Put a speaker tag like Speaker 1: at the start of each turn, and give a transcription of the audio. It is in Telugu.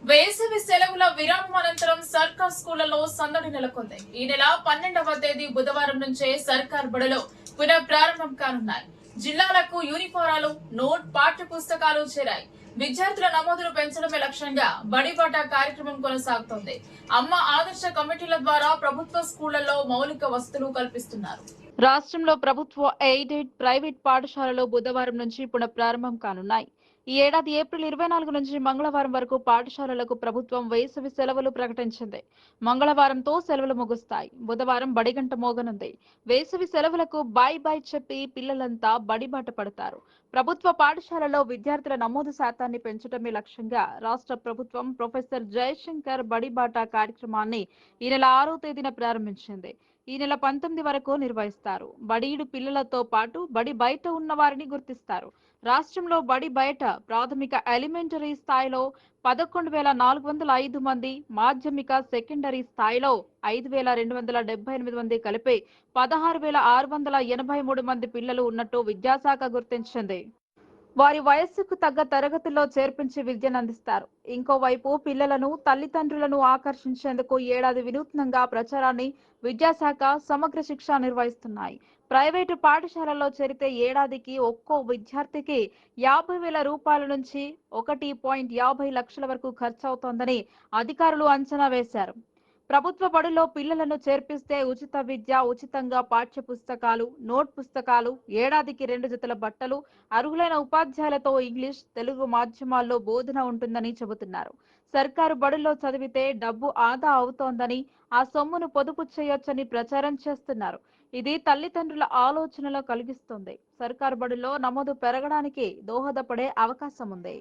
Speaker 1: వేసవి సెలవుల విరామం అనంతరం సర్కార్ స్కూళ్లలో సందడి నెలకొంది. ఈ నెల 12వ తేదీ బుధవారం నుంచే సర్కార్ బడులు పునః ప్రారంభం కానున్నాయి. జిల్లాలకు యూనిఫారాలు, నోట్ పాఠ్య పుస్తకాలు చేరాయి. విద్యార్థుల నమోదును పెంచడమే లక్ష్యంగా బడిబాట కార్యక్రమం కొనసాగుతోంది. అమ్మ ఆదర్శ కమిటీల ద్వారా ప్రభుత్వ స్కూళ్లలో మౌలిక వసతులు కల్పిస్తున్నారు. రాష్ట్రంలో ప్రభుత్వ ఎయిడెడ్, ప్రైవేట్ పాఠశాలలో బుధవారం నుంచి పునః ప్రారంభం కానున్నాయి. ఈ ఏడాది ఏప్రిల్ 24 నుంచి మంగళవారం వరకు పాఠశాలలకు ప్రభుత్వం వేసవి సెలవులు ప్రకటించింది. మంగళవారంతో సెలవులు ముగుస్తాయి. బుధవారం బడిగంట మోగనుంది. వేసవి సెలవులకు బై బై చెప్పి పిల్లలంతా బడిబాట పడతారు. ప్రభుత్వ పాఠశాలలో విద్యార్థుల నమోదు శాతాన్ని పెంచడమే లక్ష్యంగా రాష్ట్ర ప్రభుత్వం ప్రొఫెసర్ జయశంకర్ బడిబాట కార్యక్రమాన్ని ఈ నెల 6వ తేదీన ప్రారంభించింది. ఈ నెల 19 వరకు నిర్వహిస్తారు. బడీడు పిల్లలతో పాటు బడి బయట ఉన్న వారిని గుర్తిస్తారు. రాష్ట్రంలో బడి బయట ప్రాథమిక ఎలిమెంటరీ స్థాయిలో 11,405 మంది, మాధ్యమిక సెకండరీ స్థాయిలో 5,278 మంది కలిపి 16,683 మంది పిల్లలు ఉన్నట్టు విద్యాశాఖ గుర్తించింది. వారి వయస్సుకు తగ్గ తరగతుల్లో చేర్పించి విద్యను అందిస్తారు. ఇంకోవైపు పిల్లలను, తల్లిదండ్రులను ఆకర్షించేందుకు ఏడాది వినూత్నంగా ప్రచారాన్ని విద్యాశాఖ, సమగ్ర శిక్ష నిర్వహిస్తున్నాయి. ప్రైవేటు పాఠశాలలో చేరితే ఏడాదికి ఒక్కో విద్యార్థికి 50,000 రూపాయల నుంచి 1.50 లక్షల వరకు ఖర్చవుతోందని అధికారులు అంచనా వేశారు. ప్రభుత్వ బడుల్లో పిల్లలను చేర్పిస్తే ఉచిత విద్య, ఉచితంగా పాఠ్య పుస్తకాలు, నోట్ పుస్తకాలు, ఏడాదికి 2 జతల బట్టలు, అర్హులైన ఉపాధ్యాయులతో ఇంగ్లీష్, తెలుగు మాధ్యమాల్లో బోధన ఉంటుందని చెబుతున్నారు. సర్కారు బడుల్లో చదివితే డబ్బు ఆదా అవుతోందని, ఆ సొమ్మును పొదుపు చేయొచ్చని ప్రచారం చేస్తున్నారు. ఇది తల్లిదండ్రుల ఆలోచనలో కలిగిస్తుంది. సర్కారు బడుల్లో నమోదు పెరగడానికి దోహదపడే అవకాశం ఉంది.